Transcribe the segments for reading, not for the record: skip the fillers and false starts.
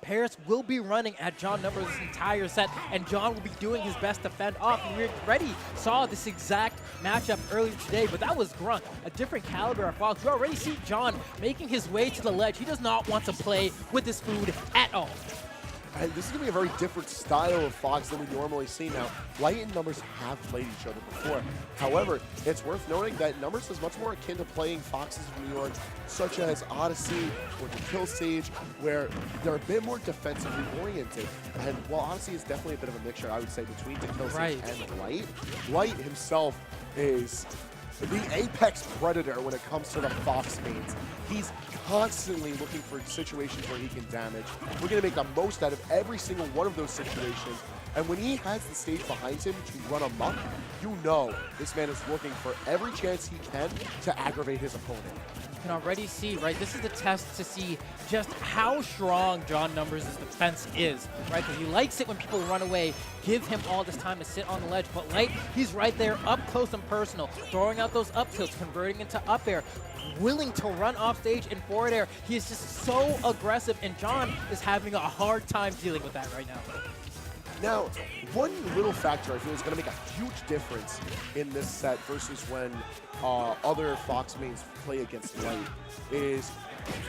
Paris will be running at John numbers this entire set, and John will be doing his best to fend off. And we already saw this exact matchup earlier today, but that was Grunt, a different caliber of Fox. We already see John making his way to the ledge. He does not want to play with his food at all. This is going to be a very different style of Fox than we normally see now. Light and Numbers have played each other before. However, it's worth noting that Numbers is much more akin to playing Foxes of New York, such as Odyssey or the Kill Stage, where they're a bit more defensively oriented. And while Odyssey is definitely a bit of a mixture, I would say, between the Kill Stage and Light, Light himself is the apex predator when it comes to the Fox mains. He's constantly looking for situations where he can damage. We're going to make the most out of every single one of those situations. And when he has the stage behind him to run amok, you know this man is looking for every chance he can to aggravate his opponent. You can already see, right, this is the test to see just how strong John Numbers' defense is, right? Because he likes it when people run away, give him all this time to sit on the ledge. But Light, he's right there up close and personal, throwing out those up tilts, converting into up air, willing to run off stage in forward air. He is just so aggressive, and John is having a hard time dealing with that right now. Now, one little factor I feel is going to make a huge difference in this set versus when other Fox mains play against Light is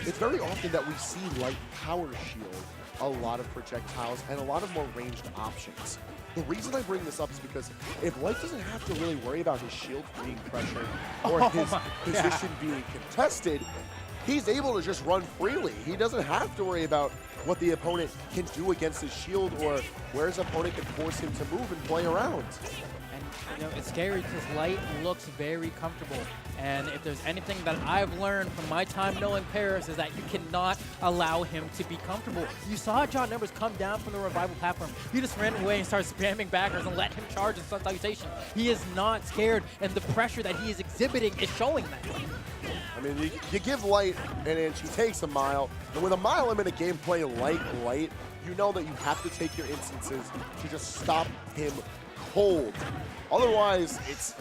it's very often that we see Light power shield a lot of projectiles and a lot of more ranged options. The reason I bring this up is because if Light doesn't have to really worry about his shield being pressured or his position being contested, he's able to just run freely. He doesn't have to worry about what the opponent can do against his shield or where his opponent can force him to move and play around. And you know, it's scary because Light looks very comfortable. And if there's anything that I've learned from my time knowing Paris is that you cannot allow him to be comfortable. You saw John Numbers come down from the revival platform. He just ran away and started spamming backers and let him charge in Sun Salutation. He is not scared, and the pressure that he is exhibiting is showing that. I mean, you give Light an inch, he takes a mile, and with a mile in a gameplay like Light, you know that you have to take your instances to just stop him cold. Otherwise, it's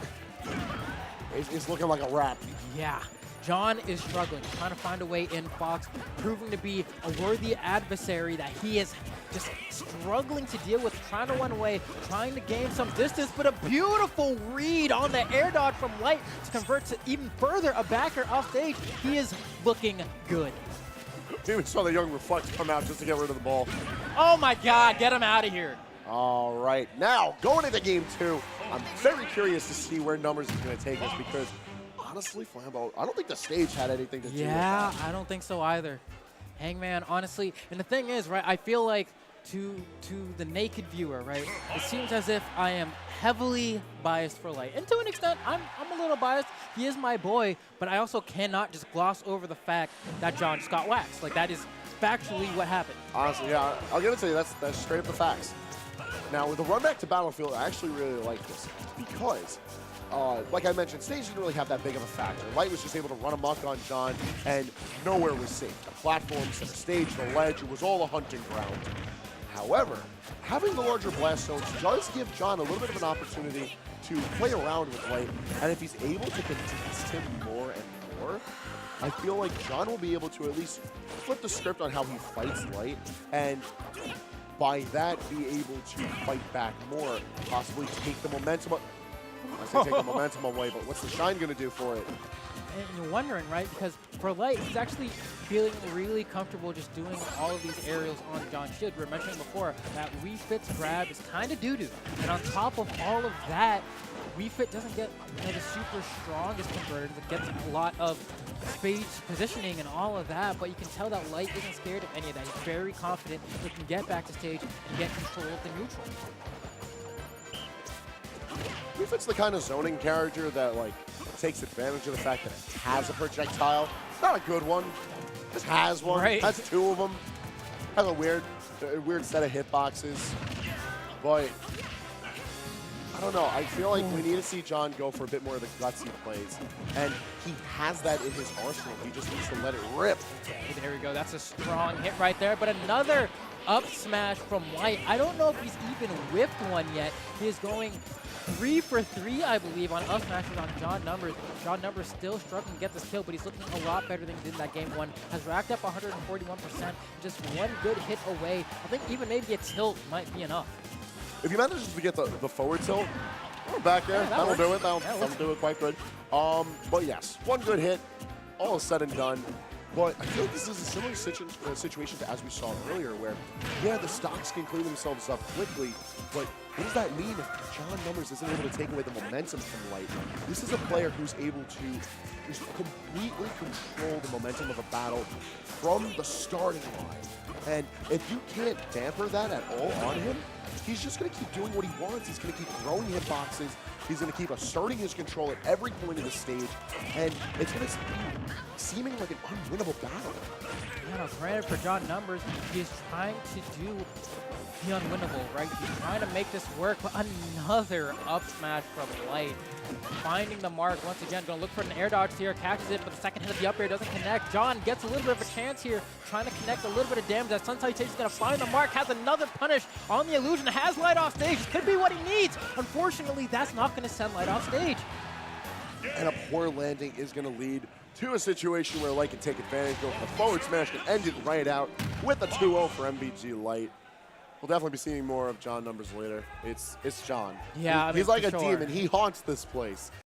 looking like a wrap. Yeah. John is struggling, trying to find a way in Fox, proving to be a worthy adversary that he is just struggling to deal with, trying to run away, trying to gain some distance, but a beautiful read on the air dodge from Light to convert to even further a backer off stage. He is looking good. We even saw the young Reflect come out just to get rid of the ball. Oh my God, get him out of here. All right, now going into game two, I'm very curious to see where Numbers is going to take us because honestly, Flambeau, I don't think the stage had anything to do with that. Yeah, I don't think so either. Hangman, honestly, and the thing is, right, I feel like to the naked viewer, right, it seems as if I am heavily biased for Light. And to an extent, I'm a little biased. He is my boy, but I also cannot just gloss over the fact that John just got waxed. Like, that is factually what happened. Honestly, yeah, I'll give it to you. That's straight up the facts. Now, with the run back to Battlefield, I actually really like this because like I mentioned, stage didn't really have that big of a factor. Light was just able to run amok on John, and nowhere was safe. The platforms, the stage, the ledge, it was all a hunting ground. However, having the larger blast zones does give John a little bit of an opportunity to play around with Light, and if he's able to contest him more and more, I feel like John will be able to at least flip the script on how he fights Light, and by that be able to fight back more, possibly take the momentum. I say take the momentum away, but what's the Shine going to do for it? And you're wondering, right? Because for Light, he's actually feeling really comfortable just doing all of these aerials on John's shield. We were mentioning before that Wii Fit's grab is kind of doo-doo. And on top of all of that, Wii Fit doesn't get the super strongest converters. It gets a lot of space positioning and all of that, but you can tell that Light isn't scared of any of that. He's very confident he can get back to stage and get control of the neutral. Wii Fit's the kind of zoning character that like takes advantage of the fact that it has a projectile. It's not a good one. Just has one. Right. Has two of them. Has a weird set of hitboxes. But I don't know. I feel like we need to see John go for a bit more of the gutsy plays, and he has that in his arsenal. He just needs to let it rip. Okay, there we go. That's a strong hit right there. But another up smash from Light. I don't know if he's even whipped one yet. He is going 3 for 3, I believe, on up smashes on John Numbers. John Numbers still struggling to get this kill, but he's looking a lot better than he did in that game 1. Has racked up 141%, just one good hit away. I think even maybe a tilt might be enough. If he manages to get the forward tilt, we're back there. Yeah, that'll do it. That'll do it quite good. But yes, one good hit, all said and done. But I feel like this is a similar situation to as we saw earlier, where, yeah, the stocks can clean themselves up quickly, but what does that mean if John Numbers isn't able to take away the momentum from Light? This is a player who's able to just completely control the momentum of a battle from the starting line. And if you can't damper that at all on him, he's just going to keep doing what he wants. He's going to keep throwing hitboxes. He's going to keep asserting his control at every point of the stage. And it's going to be seeming like an unwinnable battle. Yeah, no, granted for John Numbers, he's trying to do the unwinnable, right? He's trying to make this work, but another up smash from Light. Finding the mark once again, gonna look for an air dodge here, catches it, but the second hit of the up air doesn't connect. John gets a little bit of a chance here, trying to connect a little bit of damage. That Sun Salutation's gonna find the mark, has another punish on the illusion, has Light off stage. This could be what he needs. Unfortunately, that's not gonna send Light off stage. And a poor landing is gonna lead to a situation where Light can take advantage, go for the forward smash, and end it right out with a 2-0 for MVG Light. We'll definitely be seeing more of John Numbers later. It's John. Yeah, he's like a sure. demon. He haunts this place.